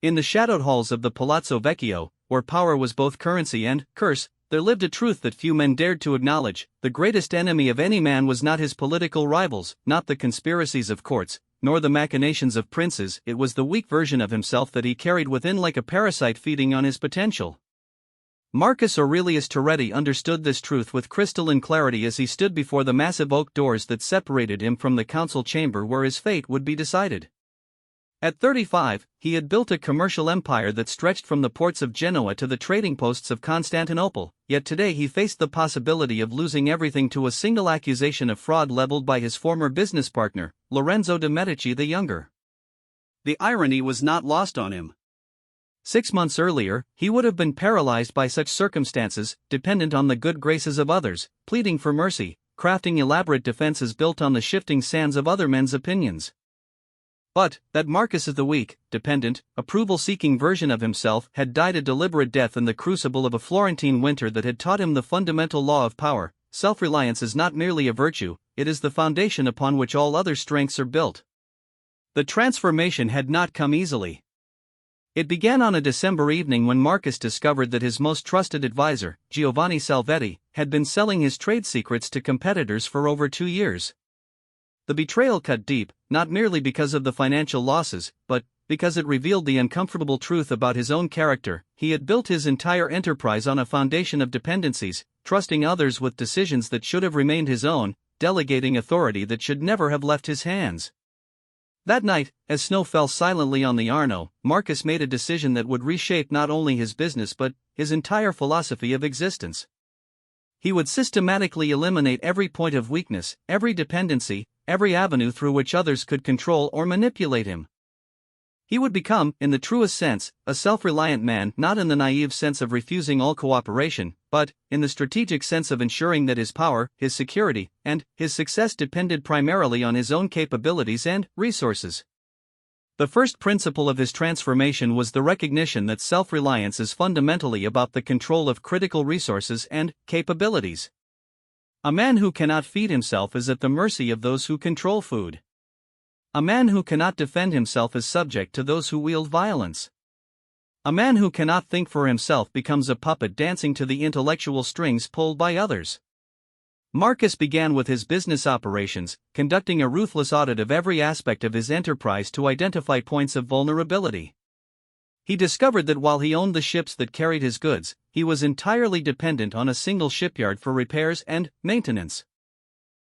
In the shadowed halls of the Palazzo Vecchio, where power was both currency and curse, there lived a truth that few men dared to acknowledge: the greatest enemy of any man was not his political rivals, not the conspiracies of courts, nor the machinations of princes. It was the weak version of himself that he carried within like a parasite feeding on his potential. Marcus Aurelius Toretti understood this truth with crystalline clarity as he stood before the massive oak doors that separated him from the council chamber where his fate would be decided. At 35, he had built a commercial empire that stretched from the ports of Genoa to the trading posts of Constantinople, yet today he faced the possibility of losing everything to a single accusation of fraud leveled by his former business partner, Lorenzo de' Medici the Younger. The irony was not lost on him. 6 months earlier, he would have been paralyzed by such circumstances, dependent on the good graces of others, pleading for mercy, crafting elaborate defenses built on the shifting sands of other men's opinions. But that Marcus is the weak, dependent, approval-seeking version of himself had died a deliberate death in the crucible of a Florentine winter that had taught him the fundamental law of power: self-reliance is not merely a virtue, it is the foundation upon which all other strengths are built. The transformation had not come easily. It began on a December evening when Marcus discovered that his most trusted advisor, Giovanni Salvetti, had been selling his trade secrets to competitors for over 2 years. The betrayal cut deep, not merely because of the financial losses, but because it revealed the uncomfortable truth about his own character. He had built his entire enterprise on a foundation of dependencies, trusting others with decisions that should have remained his own, delegating authority that should never have left his hands. That night, as snow fell silently on the Arno, Marcus made a decision that would reshape not only his business but his entire philosophy of existence. He would systematically eliminate every point of weakness, every dependency, every avenue through which others could control or manipulate him. He would become, in the truest sense, a self-reliant man, not in the naive sense of refusing all cooperation, but in the strategic sense of ensuring that his power, his security, and his success depended primarily on his own capabilities and resources. The first principle of his transformation was the recognition that self-reliance is fundamentally about the control of critical resources and capabilities. A man who cannot feed himself is at the mercy of those who control food. A man who cannot defend himself is subject to those who wield violence. A man who cannot think for himself becomes a puppet dancing to the intellectual strings pulled by others. Marcus began with his business operations, conducting a ruthless audit of every aspect of his enterprise to identify points of vulnerability. He discovered that while he owned the ships that carried his goods, he was entirely dependent on a single shipyard for repairs and maintenance.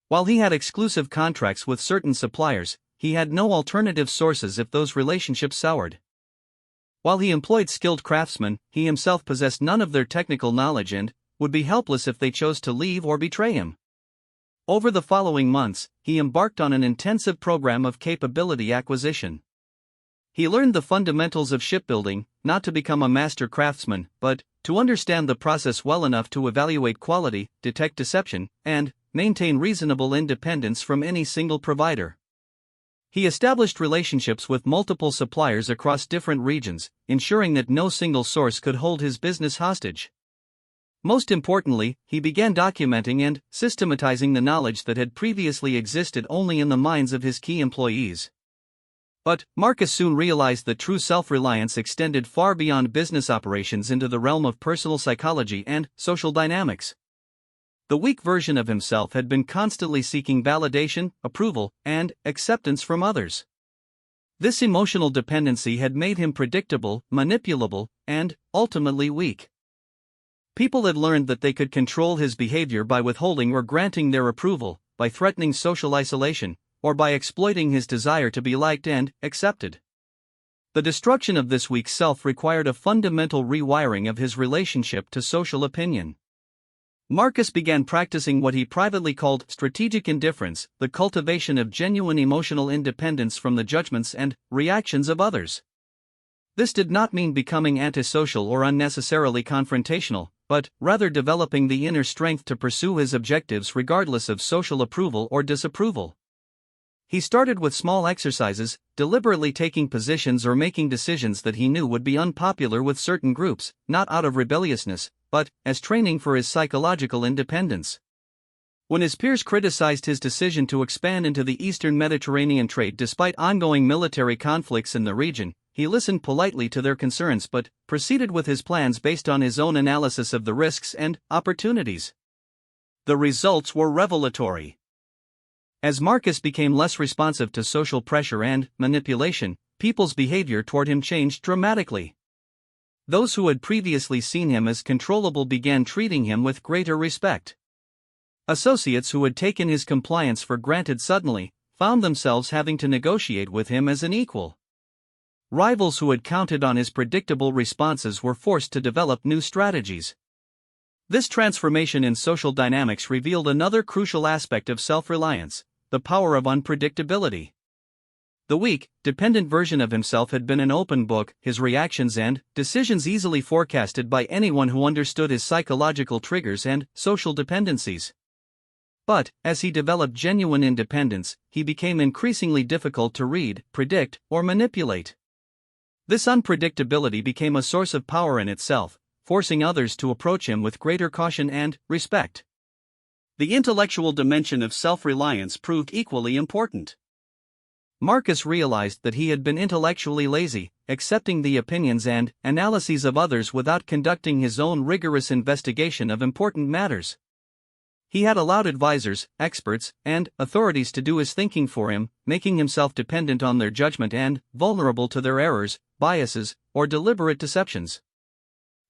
While he had exclusive contracts with certain suppliers, he had no alternative sources if those relationships soured. While he employed skilled craftsmen, he himself possessed none of their technical knowledge and would be helpless if they chose to leave or betray him. Over the following months, he embarked on an intensive program of capability acquisition. He learned the fundamentals of shipbuilding, not to become a master craftsman, but to understand the process well enough to evaluate quality, detect deception, and maintain reasonable independence from any single provider. He established relationships with multiple suppliers across different regions, ensuring that no single source could hold his business hostage. Most importantly, he began documenting and systematizing the knowledge that had previously existed only in the minds of his key employees. But Marcus soon realized that true self-reliance extended far beyond business operations into the realm of personal psychology and social dynamics. The weak version of himself had been constantly seeking validation, approval, and acceptance from others. This emotional dependency had made him predictable, manipulable, and ultimately weak. People had learned that they could control his behavior by withholding or granting their approval, by threatening social isolation, or by exploiting his desire to be liked and accepted. The destruction of this weak self required a fundamental rewiring of his relationship to social opinion. Marcus began practicing what he privately called strategic indifference, the cultivation of genuine emotional independence from the judgments and reactions of others. This did not mean becoming antisocial or unnecessarily confrontational, but rather developing the inner strength to pursue his objectives regardless of social approval or disapproval. He started with small exercises, deliberately taking positions or making decisions that he knew would be unpopular with certain groups, not out of rebelliousness, but as training for his psychological independence. When his peers criticized his decision to expand into the Eastern Mediterranean trade despite ongoing military conflicts in the region, he listened politely to their concerns but proceeded with his plans based on his own analysis of the risks and opportunities. The results were revelatory. As Marcus became less responsive to social pressure and manipulation, people's behavior toward him changed dramatically. Those who had previously seen him as controllable began treating him with greater respect. Associates who had taken his compliance for granted suddenly found themselves having to negotiate with him as an equal. Rivals who had counted on his predictable responses were forced to develop new strategies. This transformation in social dynamics revealed another crucial aspect of self-reliance: the power of unpredictability. The weak, dependent version of himself had been an open book, his reactions and decisions easily forecasted by anyone who understood his psychological triggers and social dependencies. But, as he developed genuine independence, he became increasingly difficult to read, predict, or manipulate. This unpredictability became a source of power in itself, forcing others to approach him with greater caution and respect. The intellectual dimension of self-reliance proved equally important. Marcus realized that he had been intellectually lazy, accepting the opinions and analyses of others without conducting his own rigorous investigation of important matters. He had allowed advisors, experts, and authorities to do his thinking for him, making himself dependent on their judgment and vulnerable to their errors, biases, or deliberate deceptions.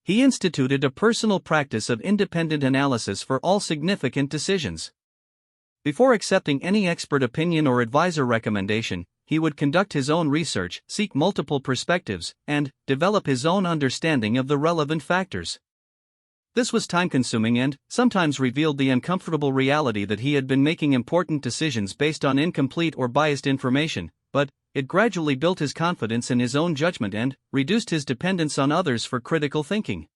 He instituted a personal practice of independent analysis for all significant decisions. Before accepting any expert opinion or advisor recommendation, he would conduct his own research, seek multiple perspectives, and develop his own understanding of the relevant factors. This was time-consuming and sometimes revealed the uncomfortable reality that he had been making important decisions based on incomplete or biased information, but it gradually built his confidence in his own judgment and reduced his dependence on others for critical thinking.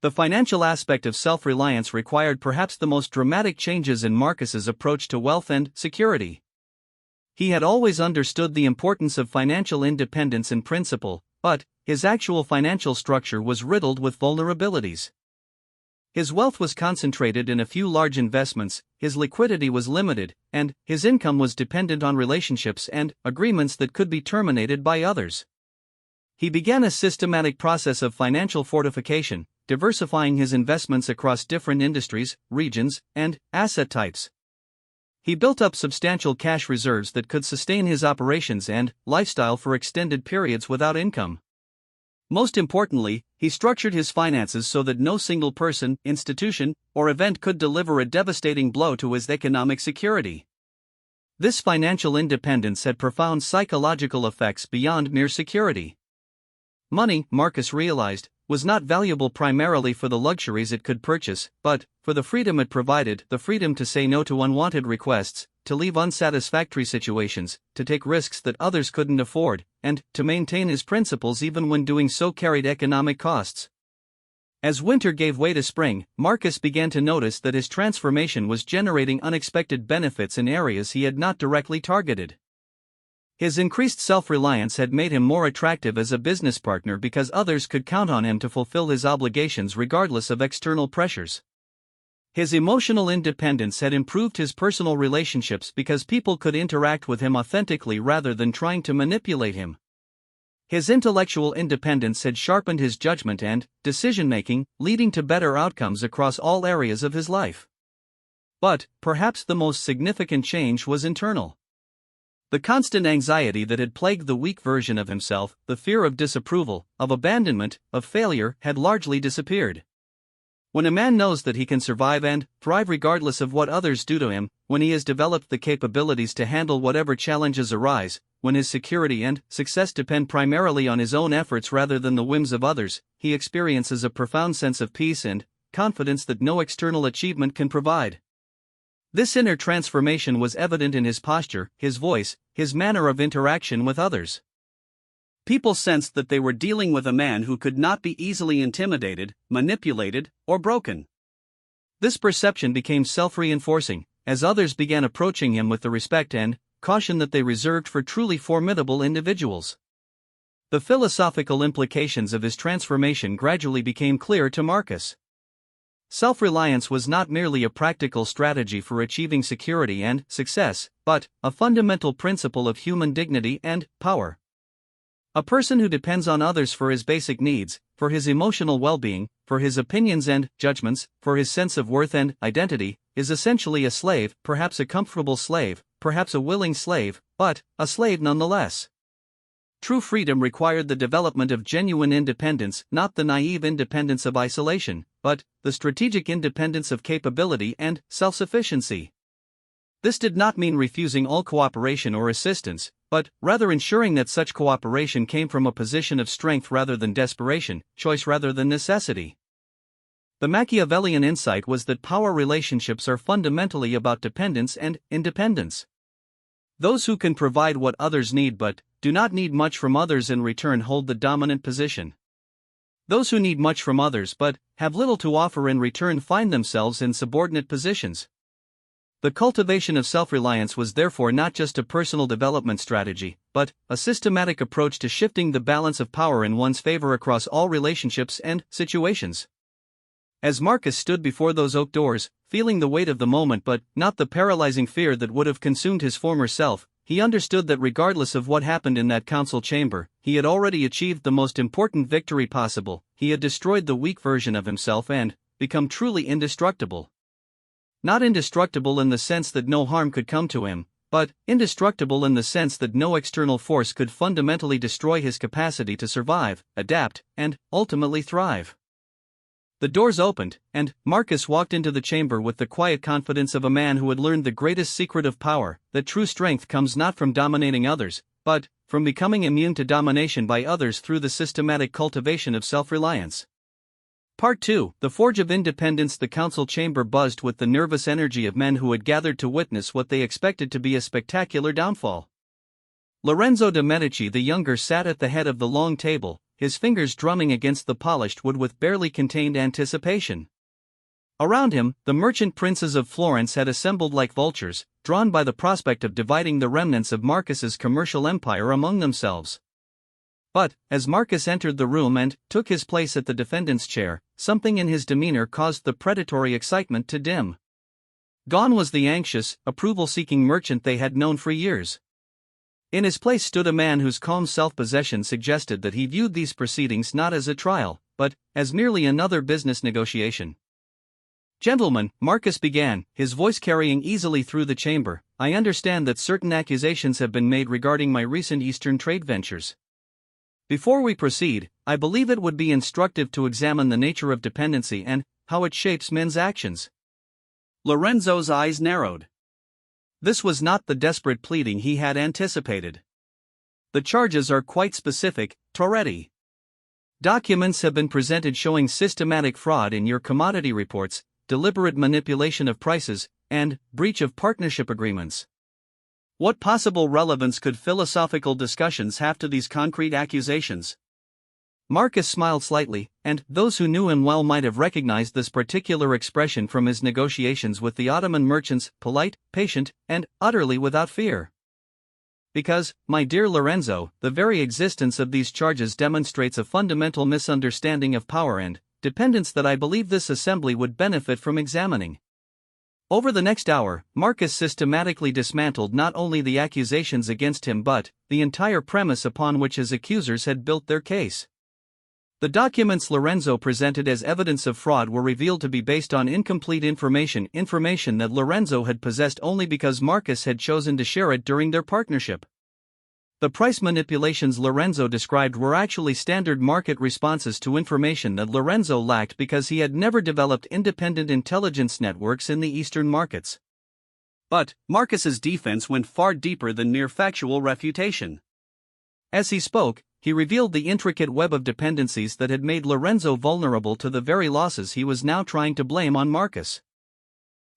The financial aspect of self-reliance required perhaps the most dramatic changes in Marcus's approach to wealth and security. He had always understood the importance of financial independence in principle, but his actual financial structure was riddled with vulnerabilities. His wealth was concentrated in a few large investments, his liquidity was limited, and his income was dependent on relationships and agreements that could be terminated by others. He began a systematic process of financial fortification, diversifying his investments across different industries, regions, and asset types. He built up substantial cash reserves that could sustain his operations and lifestyle for extended periods without income. Most importantly, he structured his finances so that no single person, institution, or event could deliver a devastating blow to his economic security. This financial independence had profound psychological effects beyond mere security. Money, Marcus realized, was not valuable primarily for the luxuries it could purchase, but for the freedom it provided: the freedom to say no to unwanted requests, to leave unsatisfactory situations, to take risks that others couldn't afford, and to maintain his principles even when doing so carried economic costs. As winter gave way to spring, Marcus began to notice that his transformation was generating unexpected benefits in areas he had not directly targeted. His increased self-reliance had made him more attractive as a business partner because others could count on him to fulfill his obligations regardless of external pressures. His emotional independence had improved his personal relationships because people could interact with him authentically rather than trying to manipulate him. His intellectual independence had sharpened his judgment and decision-making, leading to better outcomes across all areas of his life. But perhaps the most significant change was internal. The constant anxiety that had plagued the weak version of himself, the fear of disapproval, of abandonment, of failure, had largely disappeared. When a man knows that he can survive and thrive regardless of what others do to him, when he has developed the capabilities to handle whatever challenges arise, when his security and success depend primarily on his own efforts rather than the whims of others, he experiences a profound sense of peace and confidence that no external achievement can provide. This inner transformation was evident in his posture, his voice, his manner of interaction with others. People sensed that they were dealing with a man who could not be easily intimidated, manipulated, or broken. This perception became self-reinforcing, as others began approaching him with the respect and caution that they reserved for truly formidable individuals. The philosophical implications of his transformation gradually became clear to Marcus. Self-reliance was not merely a practical strategy for achieving security and success, but a fundamental principle of human dignity and power. A person who depends on others for his basic needs, for his emotional well-being, for his opinions and judgments, for his sense of worth and identity, is essentially a slave, perhaps a comfortable slave, perhaps a willing slave, but a slave nonetheless. True freedom required the development of genuine independence, not the naive independence of isolation, but the strategic independence of capability and self-sufficiency. This did not mean refusing all cooperation or assistance, but rather ensuring that such cooperation came from a position of strength rather than desperation, choice rather than necessity. The Machiavellian insight was that power relationships are fundamentally about dependence and independence. Those who can provide what others need but do not need much from others in return hold the dominant position. Those who need much from others but have little to offer in return find themselves in subordinate positions. The cultivation of self-reliance was therefore not just a personal development strategy, but a systematic approach to shifting the balance of power in one's favor across all relationships and situations. As Marcus stood before those oak doors, feeling the weight of the moment but not the paralyzing fear that would have consumed his former self, he understood that regardless of what happened in that council chamber, he had already achieved the most important victory possible. He had destroyed the weak version of himself and become truly indestructible. Not indestructible in the sense that no harm could come to him, but indestructible in the sense that no external force could fundamentally destroy his capacity to survive, adapt, and ultimately thrive. The doors opened, and Marcus walked into the chamber with the quiet confidence of a man who had learned the greatest secret of power, that true strength comes not from dominating others, but from becoming immune to domination by others through the systematic cultivation of self-reliance. Part 2, The Forge of Independence. The council chamber buzzed with the nervous energy of men who had gathered to witness what they expected to be a spectacular downfall. Lorenzo de' Medici the Younger sat at the head of the long table, his fingers drumming against the polished wood with barely contained anticipation. Around him, the merchant princes of Florence had assembled like vultures, drawn by the prospect of dividing the remnants of Marcus's commercial empire among themselves. But, as Marcus entered the room and took his place at the defendant's chair, something in his demeanor caused the predatory excitement to dim. Gone was the anxious, approval-seeking merchant they had known for years. In his place stood a man whose calm self-possession suggested that he viewed these proceedings not as a trial, but as merely another business negotiation. "Gentlemen," Marcus began, his voice carrying easily through the chamber, "I understand that certain accusations have been made regarding my recent Eastern trade ventures. Before we proceed, I believe it would be instructive to examine the nature of dependency and how it shapes men's actions." Lorenzo's eyes narrowed. This was not the desperate pleading he had anticipated. "The charges are quite specific, Toretti. Documents have been presented showing systematic fraud in your commodity reports, deliberate manipulation of prices, and breach of partnership agreements. What possible relevance could philosophical discussions have to these concrete accusations?" Marcus smiled slightly, and those who knew him well might have recognized this particular expression from his negotiations with the Ottoman merchants, polite, patient, and utterly without fear. "Because, my dear Lorenzo, the very existence of these charges demonstrates a fundamental misunderstanding of power and dependence that I believe this assembly would benefit from examining." Over the next hour, Marcus systematically dismantled not only the accusations against him but the entire premise upon which his accusers had built their case. The documents Lorenzo presented as evidence of fraud were revealed to be based on incomplete information that Lorenzo had possessed only because Marcus had chosen to share it during their partnership. The price manipulations Lorenzo described were actually standard market responses to information that Lorenzo lacked because he had never developed independent intelligence networks in the Eastern markets. But Marcus's defense went far deeper than mere factual refutation. As he spoke, he revealed the intricate web of dependencies that had made Lorenzo vulnerable to the very losses he was now trying to blame on Marcus.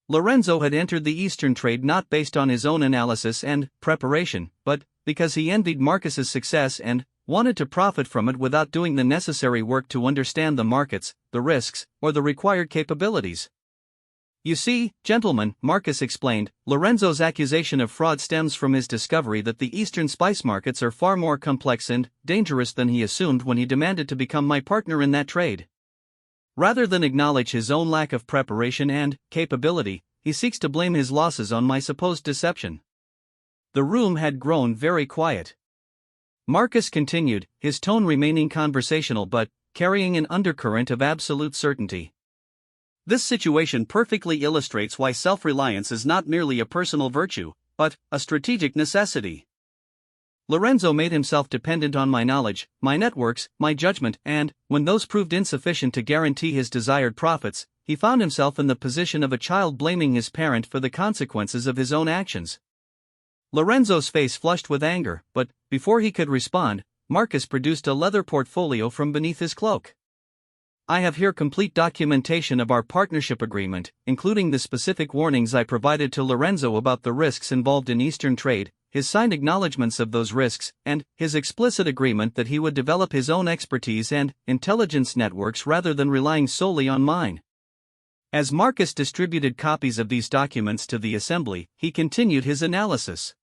Lorenzo had entered the Eastern trade not based on his own analysis and preparation, but because he envied Marcus's success and wanted to profit from it without doing the necessary work to understand the markets, the risks, or the required capabilities. "You see, gentlemen," Marcus explained, "Lorenzo's accusation of fraud stems from his discovery that the Eastern spice markets are far more complex and dangerous than he assumed when he demanded to become my partner in that trade. Rather than acknowledge his own lack of preparation and capability, he seeks to blame his losses on my supposed deception." The room had grown very quiet. Marcus continued, his tone remaining conversational but carrying an undercurrent of absolute certainty. This situation perfectly illustrates why self-reliance is not merely a personal virtue, but a strategic necessity. Lorenzo made himself dependent on my knowledge, my networks, my judgment, and, when those proved insufficient to guarantee his desired profits, he found himself in the position of a child blaming his parent for the consequences of his own actions. Lorenzo's face flushed with anger, but, before he could respond, Marcus produced a leather portfolio from beneath his cloak. I have here complete documentation of our partnership agreement, including the specific warnings I provided to Lorenzo about the risks involved in Eastern trade, his signed acknowledgments of those risks, and his explicit agreement that he would develop his own expertise and intelligence networks rather than relying solely on mine. As Marcus distributed copies of these documents to the assembly, he continued his analysis.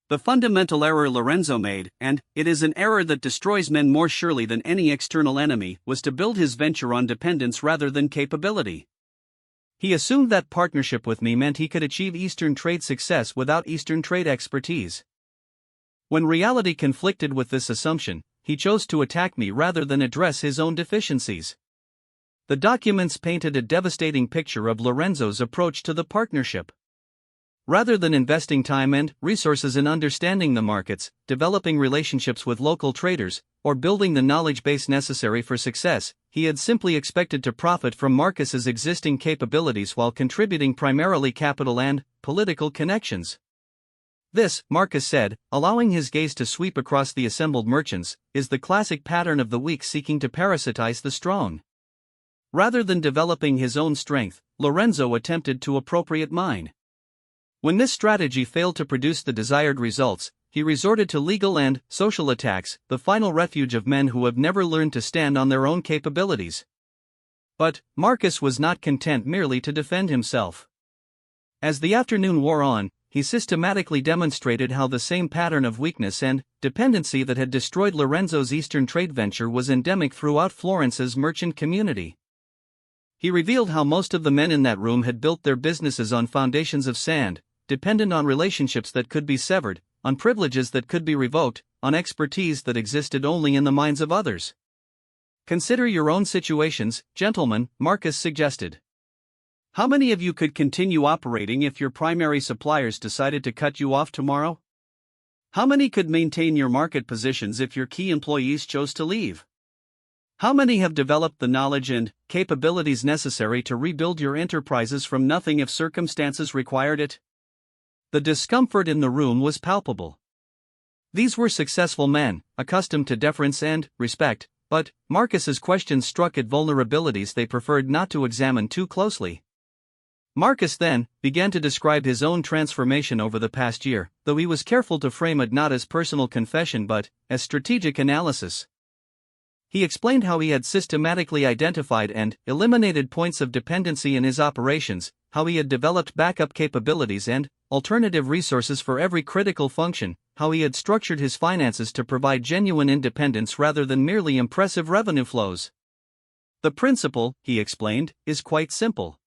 The fundamental error Lorenzo made, and it is an error that destroys men more surely than any external enemy, was to build his venture on dependence rather than capability. He assumed that partnership with me meant he could achieve Eastern trade success without Eastern trade expertise. When reality conflicted with this assumption, he chose to attack me rather than address his own deficiencies. The documents painted a devastating picture of Lorenzo's approach to the partnership. Rather than investing time and resources in understanding the markets, developing relationships with local traders, or building the knowledge base necessary for success, he had simply expected to profit from Marcus's existing capabilities while contributing primarily capital and political connections. This, Marcus said, allowing his gaze to sweep across the assembled merchants, is the classic pattern of the weak seeking to parasitize the strong. Rather than developing his own strength, Lorenzo attempted to appropriate mine. When this strategy failed to produce the desired results, he resorted to legal and social attacks, the final refuge of men who have never learned to stand on their own capabilities. But Marcus was not content merely to defend himself. As the afternoon wore on, he systematically demonstrated how the same pattern of weakness and dependency that had destroyed Lorenzo's Eastern trade venture was endemic throughout Florence's merchant community. He revealed how most of the men in that room had built their businesses on foundations of sand, dependent on relationships that could be severed, on privileges that could be revoked, on expertise that existed only in the minds of others. Consider your own situations, gentlemen, Marcus suggested. How many of you could continue operating if your primary suppliers decided to cut you off tomorrow? How many could maintain your market positions if your key employees chose to leave? How many have developed the knowledge and capabilities necessary to rebuild your enterprises from nothing if circumstances required it? The discomfort in the room was palpable. These were successful men, accustomed to deference and respect, but Marcus's questions struck at vulnerabilities they preferred not to examine too closely. Marcus then began to describe his own transformation over the past year, though he was careful to frame it not as personal confession but as strategic analysis. He explained how he had systematically identified and eliminated points of dependency in his operations, how he had developed backup capabilities and alternative resources for every critical function, how he had structured his finances to provide genuine independence rather than merely impressive revenue flows. The principle, he explained, is quite simple.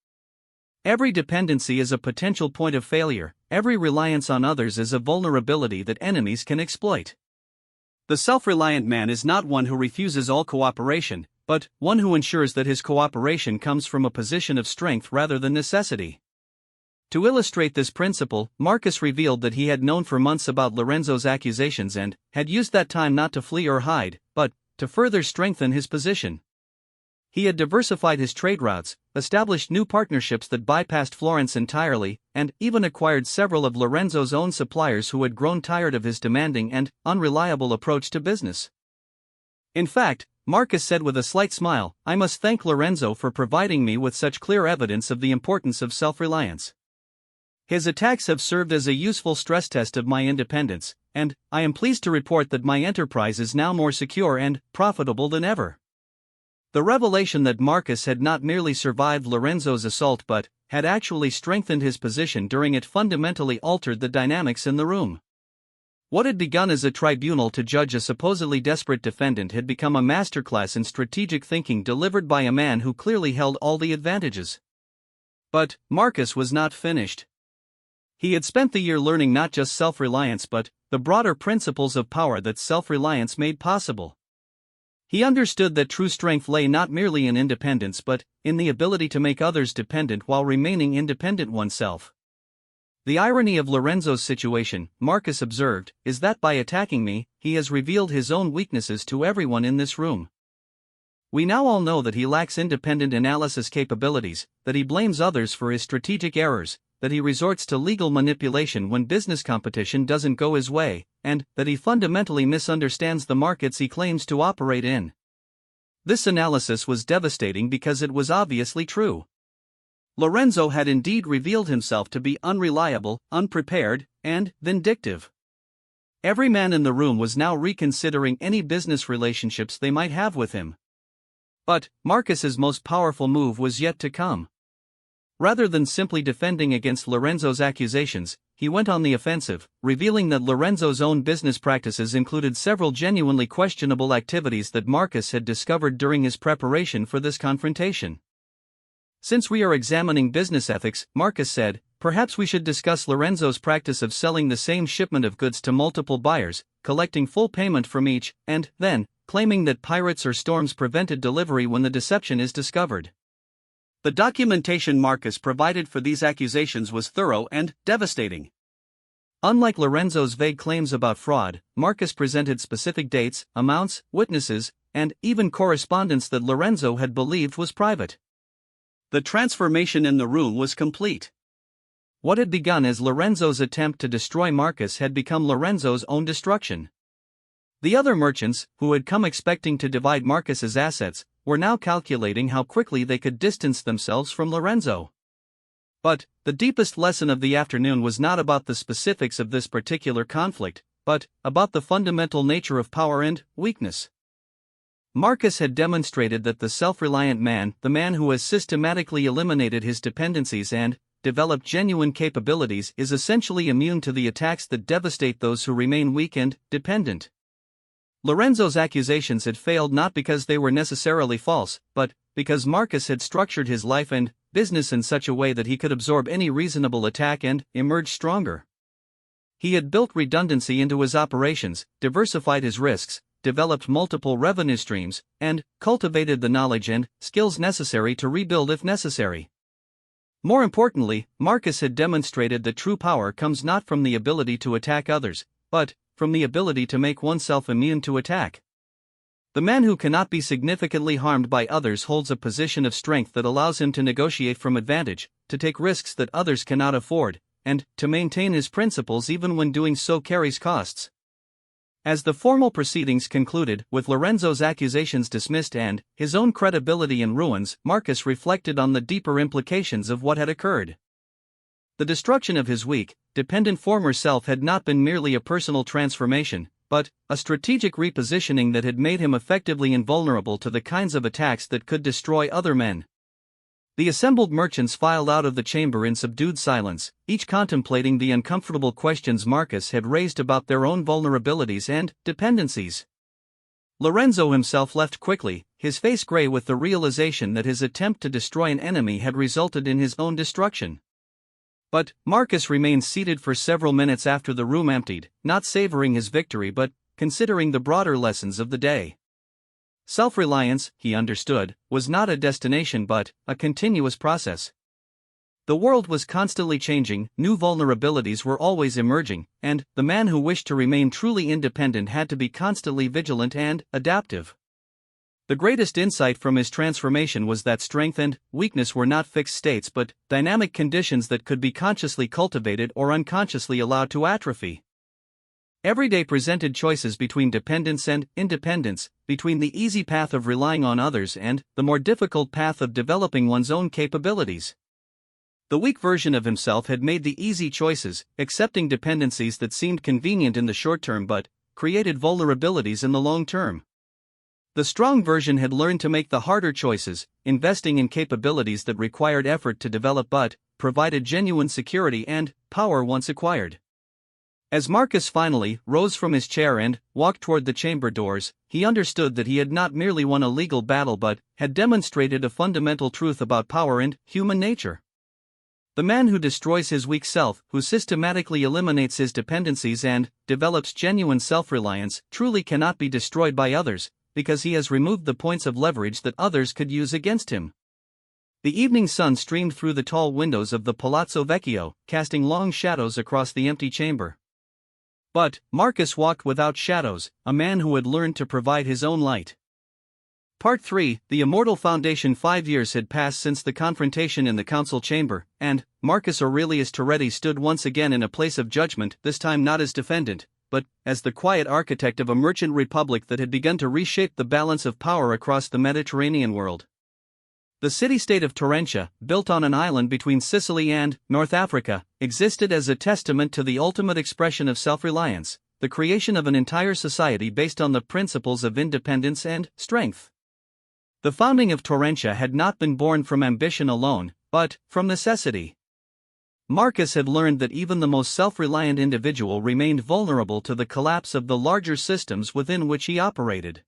Every dependency is a potential point of failure, every reliance on others is a vulnerability that enemies can exploit. The self-reliant man is not one who refuses all cooperation, but one who ensures that his cooperation comes from a position of strength rather than necessity. To illustrate this principle, Marcus revealed that he had known for months about Lorenzo's accusations and had used that time not to flee or hide, but to further strengthen his position. He had diversified his trade routes, established new partnerships that bypassed Florence entirely, and even acquired several of Lorenzo's own suppliers who had grown tired of his demanding and unreliable approach to business. In fact, Marcus said with a slight smile, "I must thank Lorenzo for providing me with such clear evidence of the importance of self-reliance. His attacks have served as a useful stress test of my independence, and I am pleased to report that my enterprise is now more secure and profitable than ever." The revelation that Marcus had not merely survived Lorenzo's assault but had actually strengthened his position during it fundamentally altered the dynamics in the room. What had begun as a tribunal to judge a supposedly desperate defendant had become a masterclass in strategic thinking delivered by a man who clearly held all the advantages. But Marcus was not finished. He had spent the year learning not just self-reliance but the broader principles of power that self-reliance made possible. He understood that true strength lay not merely in independence but in the ability to make others dependent while remaining independent oneself. The irony of Lorenzo's situation, Marcus observed, is that by attacking me, he has revealed his own weaknesses to everyone in this room. We now all know that he lacks independent analysis capabilities, that he blames others for his strategic errors, that he resorts to legal manipulation when business competition doesn't go his way, and that he fundamentally misunderstands the markets he claims to operate in. This analysis was devastating because it was obviously true. Lorenzo had indeed revealed himself to be unreliable, unprepared, and vindictive. Every man in the room was now reconsidering any business relationships they might have with him. But Marcus's most powerful move was yet to come. Rather than simply defending against Lorenzo's accusations, he went on the offensive, revealing that Lorenzo's own business practices included several genuinely questionable activities that Marcus had discovered during his preparation for this confrontation. Since we are examining business ethics, Marcus said, perhaps we should discuss Lorenzo's practice of selling the same shipment of goods to multiple buyers, collecting full payment from each, and then claiming that pirates or storms prevented delivery when the deception is discovered. The documentation Marcus provided for these accusations was thorough and devastating. Unlike Lorenzo's vague claims about fraud, Marcus presented specific dates, amounts, witnesses, and even correspondence that Lorenzo had believed was private. The transformation in the room was complete. What had begun as Lorenzo's attempt to destroy Marcus had become Lorenzo's own destruction. The other merchants, who had come expecting to divide Marcus's assets, were now calculating how quickly they could distance themselves from Lorenzo. But the deepest lesson of the afternoon was not about the specifics of this particular conflict, but about the fundamental nature of power and weakness. Marcus had demonstrated that the self-reliant man, the man who has systematically eliminated his dependencies and developed genuine capabilities, is essentially immune to the attacks that devastate those who remain weak and dependent. Lorenzo's accusations had failed not because they were necessarily false, but because Marcus had structured his life and business in such a way that he could absorb any reasonable attack and emerge stronger. He had built redundancy into his operations, diversified his risks, developed multiple revenue streams, and cultivated the knowledge and skills necessary to rebuild if necessary. More importantly, Marcus had demonstrated that true power comes not from the ability to attack others, but from the ability to make oneself immune to attack. The man who cannot be significantly harmed by others holds a position of strength that allows him to negotiate from advantage, to take risks that others cannot afford, and to maintain his principles even when doing so carries costs. As the formal proceedings concluded, with Lorenzo's accusations dismissed and his own credibility in ruins, Marcus reflected on the deeper implications of what had occurred. The destruction of his weak, dependent former self had not been merely a personal transformation, but a strategic repositioning that had made him effectively invulnerable to the kinds of attacks that could destroy other men. The assembled merchants filed out of the chamber in subdued silence, each contemplating the uncomfortable questions Marcus had raised about their own vulnerabilities and dependencies. Lorenzo himself left quickly, his face gray with the realization that his attempt to destroy an enemy had resulted in his own destruction. But Marcus remained seated for several minutes after the room emptied, not savoring his victory but considering the broader lessons of the day. Self-reliance, he understood, was not a destination but a continuous process. The world was constantly changing, new vulnerabilities were always emerging, and the man who wished to remain truly independent had to be constantly vigilant and adaptive. The greatest insight from his transformation was that strength and weakness were not fixed states but dynamic conditions that could be consciously cultivated or unconsciously allowed to atrophy. Every day presented choices between dependence and independence, between the easy path of relying on others and the more difficult path of developing one's own capabilities. The weak version of himself had made the easy choices, accepting dependencies that seemed convenient in the short term but created vulnerabilities in the long term. The strong version had learned to make the harder choices, investing in capabilities that required effort to develop but provided genuine security and power once acquired. As Marcus finally rose from his chair and walked toward the chamber doors, he understood that he had not merely won a legal battle but had demonstrated a fundamental truth about power and human nature. The man who destroys his weak self, who systematically eliminates his dependencies and develops genuine self-reliance, truly cannot be destroyed by others, because he has removed the points of leverage that others could use against him. The evening sun streamed through the tall windows of the Palazzo Vecchio, casting long shadows across the empty chamber. But Marcus walked without shadows, a man who had learned to provide his own light. Part 3. The Immortal Foundation. 5 years had passed since the confrontation in the council chamber, and Marcus Aurelius Toretti stood once again in a place of judgment, this time not as defendant, but as the quiet architect of a merchant republic that had begun to reshape the balance of power across the Mediterranean world. The city-state of Terentia, built on an island between Sicily and North Africa, existed as a testament to the ultimate expression of self-reliance, the creation of an entire society based on the principles of independence and strength. The founding of Terentia had not been born from ambition alone, but from necessity. Marcus had learned that even the most self-reliant individual remained vulnerable to the collapse of the larger systems within which he operated.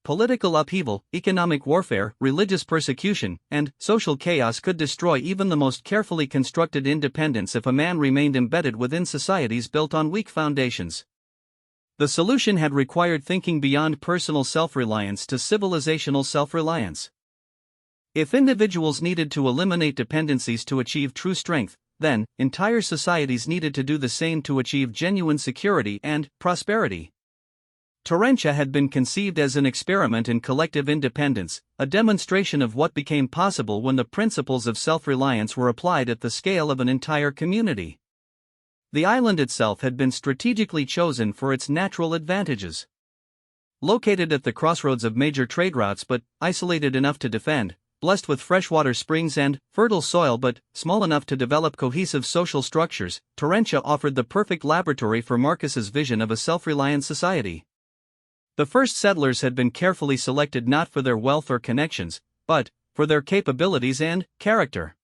Political upheaval, economic warfare, religious persecution, and social chaos could destroy even the most carefully constructed independence if a man remained embedded within societies built on weak foundations. The solution had required thinking beyond personal self-reliance to civilizational self-reliance. If individuals needed to eliminate dependencies to achieve true strength, then entire societies needed to do the same to achieve genuine security and prosperity. Terentia had been conceived as an experiment in collective independence, a demonstration of what became possible when the principles of self-reliance were applied at the scale of an entire community. The island itself had been strategically chosen for its natural advantages. Located at the crossroads of major trade routes but isolated enough to defend, blessed with freshwater springs and fertile soil but small enough to develop cohesive social structures, Terentia offered the perfect laboratory for Marcus's vision of a self-reliant society. The first settlers had been carefully selected not for their wealth or connections, but for their capabilities and character.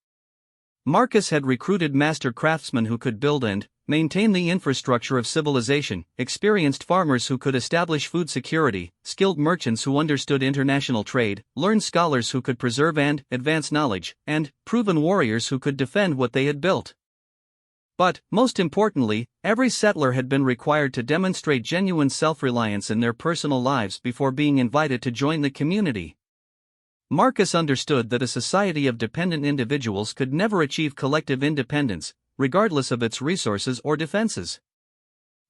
Marcus had recruited master craftsmen who could build and maintain the infrastructure of civilization, experienced farmers who could establish food security, skilled merchants who understood international trade, learned scholars who could preserve and advance knowledge, and proven warriors who could defend what they had built. But, most importantly, every settler had been required to demonstrate genuine self-reliance in their personal lives before being invited to join the community. Marcus understood that a society of dependent individuals could never achieve collective independence, regardless of its resources or defenses.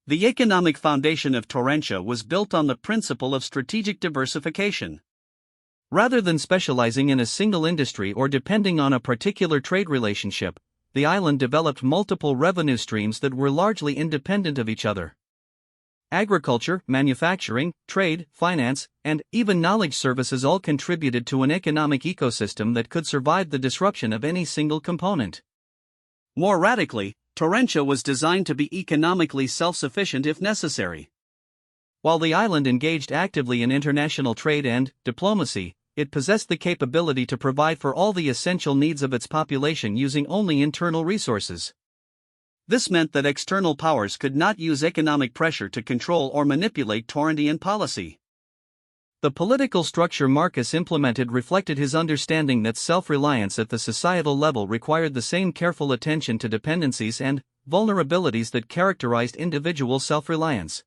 The economic foundation of Terentia was built on the principle of strategic diversification. Rather than specializing in a single industry or depending on a particular trade relationship, the island developed multiple revenue streams that were largely independent of each other. Agriculture, manufacturing, trade, finance, and even knowledge services all contributed to an economic ecosystem that could survive the disruption of any single component. More radically, Terentia was designed to be economically self-sufficient if necessary. While the island engaged actively in international trade and diplomacy, it possessed the capability to provide for all the essential needs of its population using only internal resources. This meant that external powers could not use economic pressure to control or manipulate Torrentian policy. The political structure Marcus implemented reflected his understanding that self-reliance at the societal level required the same careful attention to dependencies and vulnerabilities that characterized individual self-reliance.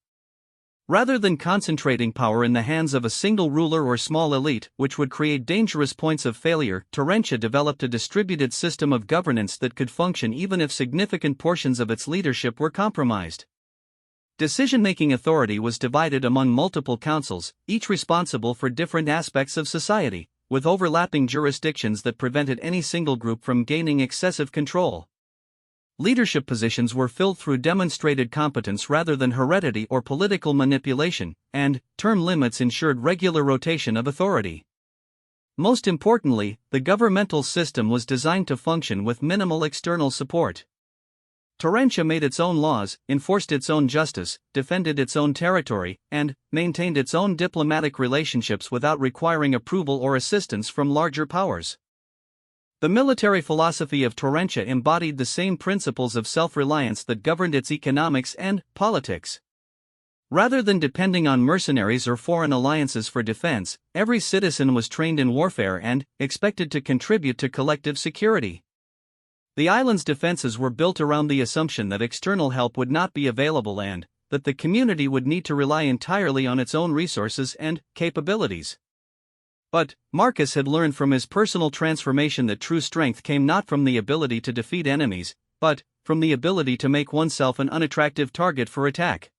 Rather than concentrating power in the hands of a single ruler or small elite, which would create dangerous points of failure, Terentia developed a distributed system of governance that could function even if significant portions of its leadership were compromised. Decision-making authority was divided among multiple councils, each responsible for different aspects of society, with overlapping jurisdictions that prevented any single group from gaining excessive control. Leadership positions were filled through demonstrated competence rather than heredity or political manipulation, and term limits ensured regular rotation of authority. Most importantly, the governmental system was designed to function with minimal external support. Terentia made its own laws, enforced its own justice, defended its own territory, and maintained its own diplomatic relationships without requiring approval or assistance from larger powers. The military philosophy of Terentia embodied the same principles of self-reliance that governed its economics and politics. Rather than depending on mercenaries or foreign alliances for defense, every citizen was trained in warfare and expected to contribute to collective security. The island's defenses were built around the assumption that external help would not be available and that the community would need to rely entirely on its own resources and capabilities. But Marcus had learned from his personal transformation that true strength came not from the ability to defeat enemies, but from the ability to make oneself an unattractive target for attack.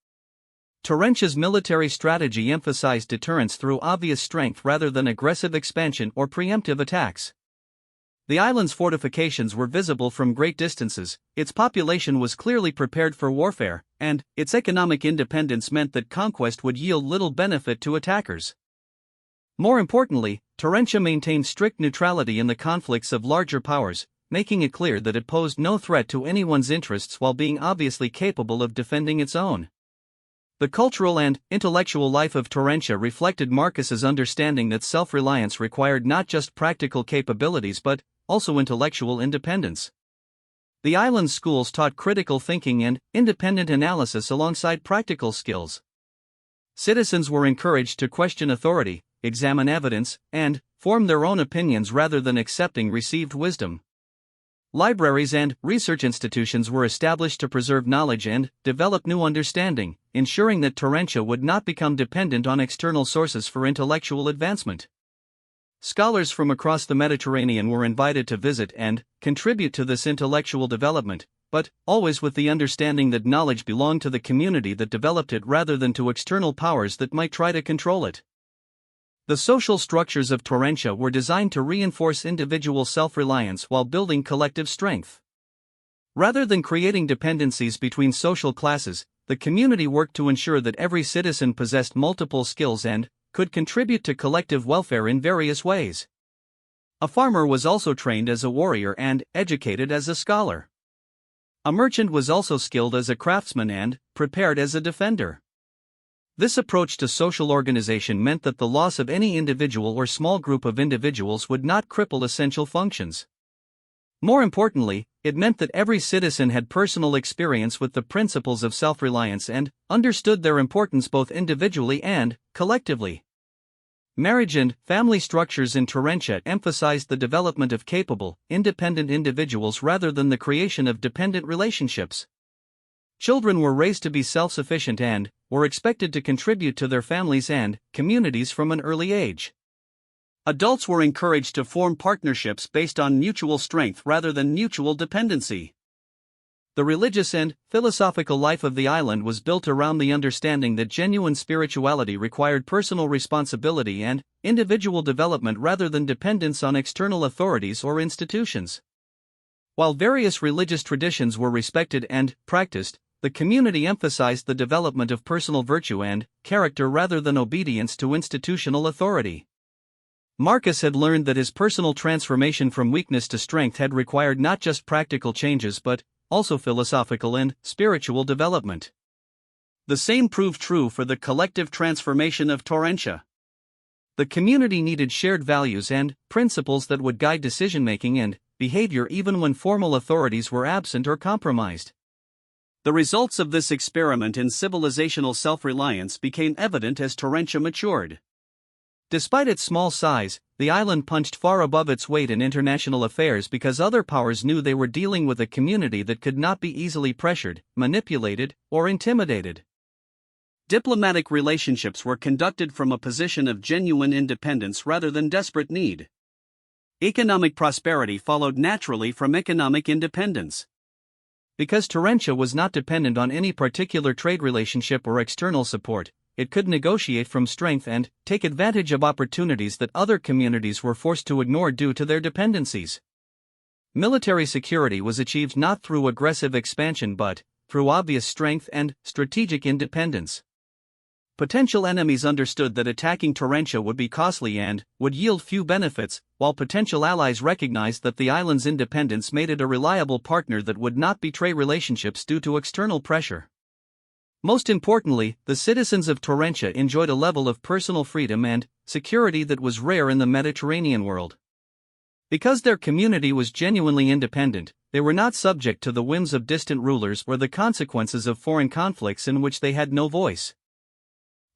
Terentia's military strategy emphasized deterrence through obvious strength rather than aggressive expansion or preemptive attacks. The island's fortifications were visible from great distances, its population was clearly prepared for warfare, and its economic independence meant that conquest would yield little benefit to attackers. More importantly, Terentia maintained strict neutrality in the conflicts of larger powers, making it clear that it posed no threat to anyone's interests while being obviously capable of defending its own. The cultural and intellectual life of Terentia reflected Marcus's understanding that self-reliance required not just practical capabilities but also intellectual independence. The island's schools taught critical thinking and independent analysis alongside practical skills. Citizens were encouraged to question authority, examine evidence, and form their own opinions rather than accepting received wisdom. Libraries and research institutions were established to preserve knowledge and develop new understanding, ensuring that Terentia would not become dependent on external sources for intellectual advancement. Scholars from across the Mediterranean were invited to visit and contribute to this intellectual development, but always with the understanding that knowledge belonged to the community that developed it rather than to external powers that might try to control it. The social structures of Terentia were designed to reinforce individual self-reliance while building collective strength. Rather than creating dependencies between social classes, the community worked to ensure that every citizen possessed multiple skills and could contribute to collective welfare in various ways. A farmer was also trained as a warrior and educated as a scholar. A merchant was also skilled as a craftsman and prepared as a defender. This approach to social organization meant that the loss of any individual or small group of individuals would not cripple essential functions. More importantly, it meant that every citizen had personal experience with the principles of self-reliance and understood their importance both individually and collectively. Marriage and family structures in Terentia emphasized the development of capable, independent individuals rather than the creation of dependent relationships. Children were raised to be self-sufficient and were expected to contribute to their families and communities from an early age. Adults were encouraged to form partnerships based on mutual strength rather than mutual dependency. The religious and philosophical life of the island was built around the understanding that genuine spirituality required personal responsibility and individual development rather than dependence on external authorities or institutions. While various religious traditions were respected and practiced, the community emphasized the development of personal virtue and character rather than obedience to institutional authority. Marcus had learned that his personal transformation from weakness to strength had required not just practical changes but also philosophical and spiritual development. The same proved true for the collective transformation of Terentia. The community needed shared values and principles that would guide decision-making and behavior even when formal authorities were absent or compromised. The results of this experiment in civilizational self-reliance became evident as Terentia matured. Despite its small size, the island punched far above its weight in international affairs because other powers knew they were dealing with a community that could not be easily pressured, manipulated, or intimidated. Diplomatic relationships were conducted from a position of genuine independence rather than desperate need. Economic prosperity followed naturally from economic independence. Because Terentia was not dependent on any particular trade relationship or external support, it could negotiate from strength and take advantage of opportunities that other communities were forced to ignore due to their dependencies. Military security was achieved not through aggressive expansion but through obvious strength and strategic independence. Potential enemies understood that attacking Terentia would be costly and would yield few benefits, while potential allies recognized that the island's independence made it a reliable partner that would not betray relationships due to external pressure. Most importantly, the citizens of Terentia enjoyed a level of personal freedom and security that was rare in the Mediterranean world. Because their community was genuinely independent, they were not subject to the whims of distant rulers or the consequences of foreign conflicts in which they had no voice.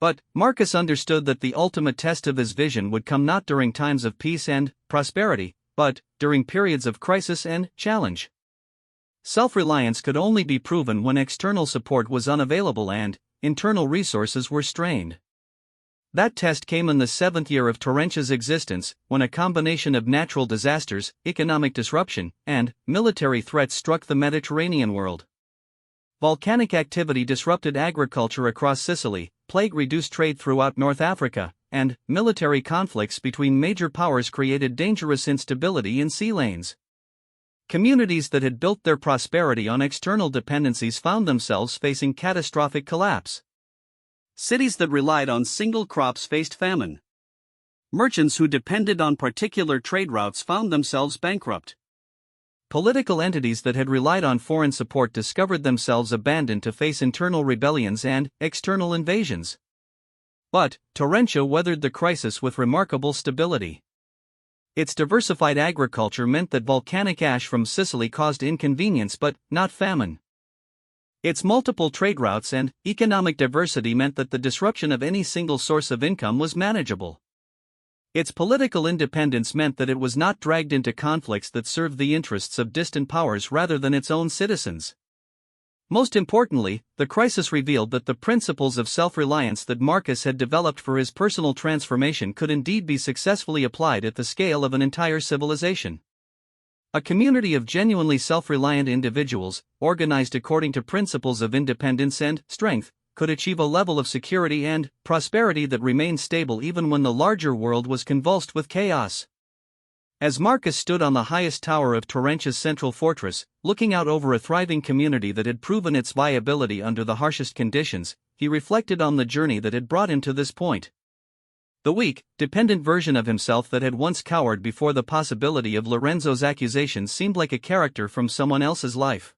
But Marcus understood that the ultimate test of his vision would come not during times of peace and prosperity, but during periods of crisis and challenge. Self-reliance could only be proven when external support was unavailable and internal resources were strained. That test came in the 7th year of Terence's existence, when a combination of natural disasters, economic disruption, and military threats struck the Mediterranean world. Volcanic activity disrupted agriculture across Sicily, plague reduced trade throughout North Africa, and military conflicts between major powers created dangerous instability in sea lanes. Communities that had built their prosperity on external dependencies found themselves facing catastrophic collapse. Cities that relied on single crops faced famine. Merchants who depended on particular trade routes found themselves bankrupt. Political entities that had relied on foreign support discovered themselves abandoned to face internal rebellions and external invasions. But Terentia weathered the crisis with remarkable stability. Its diversified agriculture meant that volcanic ash from Sicily caused inconvenience but not famine. Its multiple trade routes and economic diversity meant that the disruption of any single source of income was manageable. Its political independence meant that it was not dragged into conflicts that served the interests of distant powers rather than its own citizens. Most importantly, the crisis revealed that the principles of self-reliance that Marcus had developed for his personal transformation could indeed be successfully applied at the scale of an entire civilization. A community of genuinely self-reliant individuals, organized according to principles of independence and strength, could achieve a level of security and prosperity that remained stable even when the larger world was convulsed with chaos. As Marcus stood on the highest tower of Terentia's central fortress, looking out over a thriving community that had proven its viability under the harshest conditions, he reflected on the journey that had brought him to this point. The weak, dependent version of himself that had once cowered before the possibility of Lorenzo's accusations seemed like a character from someone else's life.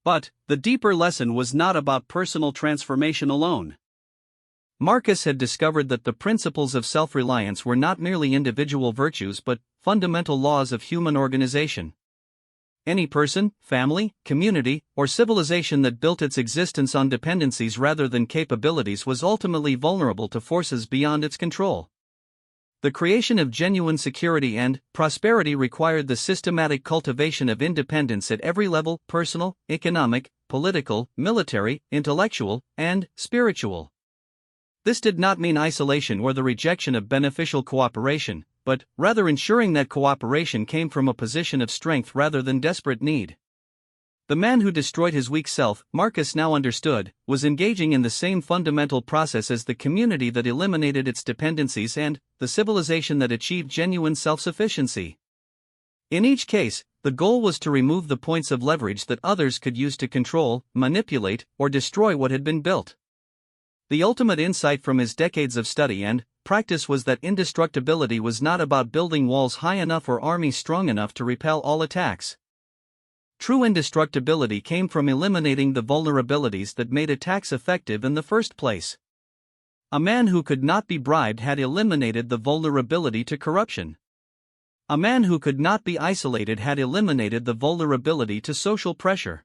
But the deeper lesson was not about personal transformation alone. Marcus had discovered that the principles of self-reliance were not merely individual virtues but fundamental laws of human organization. Any person, family, community, or civilization that built its existence on dependencies rather than capabilities was ultimately vulnerable to forces beyond its control. The creation of genuine security and prosperity required the systematic cultivation of independence at every level: personal, economic, political, military, intellectual, and spiritual. This did not mean isolation or the rejection of beneficial cooperation, but rather ensuring that cooperation came from a position of strength rather than desperate need. The man who destroyed his weak self, Marcus now understood, was engaging in the same fundamental process as the community that eliminated its dependencies and the civilization that achieved genuine self-sufficiency. In each case, the goal was to remove the points of leverage that others could use to control, manipulate, or destroy what had been built. The ultimate insight from his decades of study and practice was that indestructibility was not about building walls high enough or armies strong enough to repel all attacks. True indestructibility came from eliminating the vulnerabilities that made attacks effective in the first place. A man who could not be bribed had eliminated the vulnerability to corruption. A man who could not be isolated had eliminated the vulnerability to social pressure.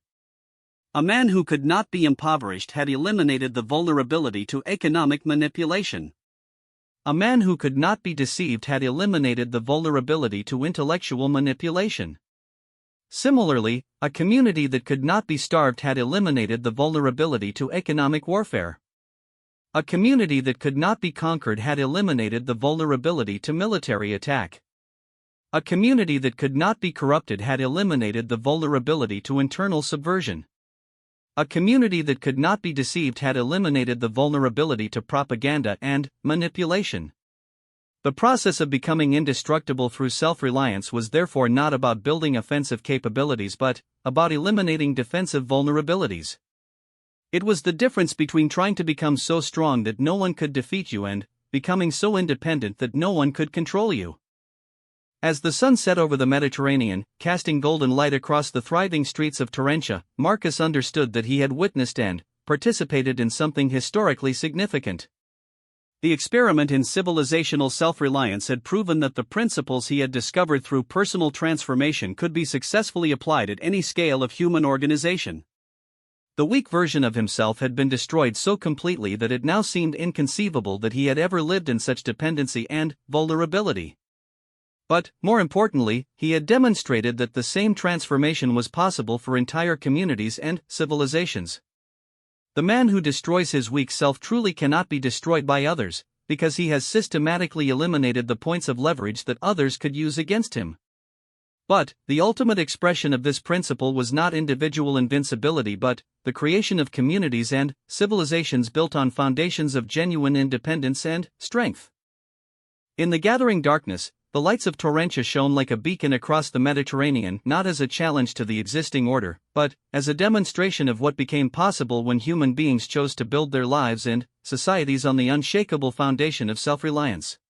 A man who could not be impoverished had eliminated the vulnerability to economic manipulation. A man who could not be deceived had eliminated the vulnerability to intellectual manipulation. Similarly, a community that could not be starved had eliminated the vulnerability to economic warfare. A community that could not be conquered had eliminated the vulnerability to military attack. A community that could not be corrupted had eliminated the vulnerability to internal subversion. A community that could not be deceived had eliminated the vulnerability to propaganda and manipulation. The process of becoming indestructible through self-reliance was therefore not about building offensive capabilities but about eliminating defensive vulnerabilities. It was the difference between trying to become so strong that no one could defeat you and becoming so independent that no one could control you. As the sun set over the Mediterranean, casting golden light across the thriving streets of Terentia, Marcus understood that he had witnessed and participated in something historically significant. The experiment in civilizational self-reliance had proven that the principles he had discovered through personal transformation could be successfully applied at any scale of human organization. The weak version of himself had been destroyed so completely that it now seemed inconceivable that he had ever lived in such dependency and vulnerability. But, more importantly, he had demonstrated that the same transformation was possible for entire communities and civilizations. The man who destroys his weak self truly cannot be destroyed by others, because he has systematically eliminated the points of leverage that others could use against him. But, the ultimate expression of this principle was not individual invincibility but the creation of communities and civilizations built on foundations of genuine independence and strength. In the gathering darkness, the lights of Torrentia shone like a beacon across the Mediterranean, not as a challenge to the existing order, but as a demonstration of what became possible when human beings chose to build their lives and societies on the unshakable foundation of self-reliance.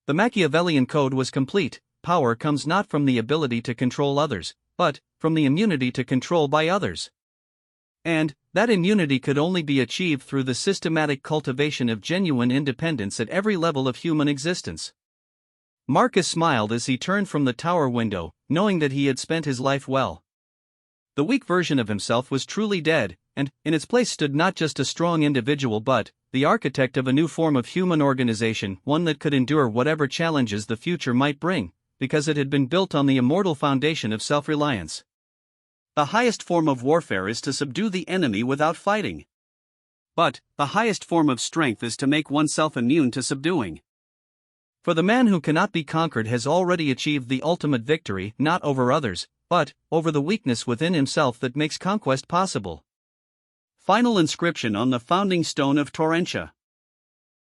The Machiavellian code was complete. Power comes not from the ability to control others, but from the immunity to control by others. And that immunity could only be achieved through the systematic cultivation of genuine independence at every level of human existence. Marcus smiled as he turned from the tower window, knowing that he had spent his life well. The weak version of himself was truly dead, and in its place stood not just a strong individual but the architect of a new form of human organization, one that could endure whatever challenges the future might bring, because it had been built on the immortal foundation of self-reliance. The highest form of warfare is to subdue the enemy without fighting. But the highest form of strength is to make oneself immune to subduing. For the man who cannot be conquered has already achieved the ultimate victory, not over others, but over the weakness within himself that makes conquest possible. Final inscription on the founding stone of Torrentia.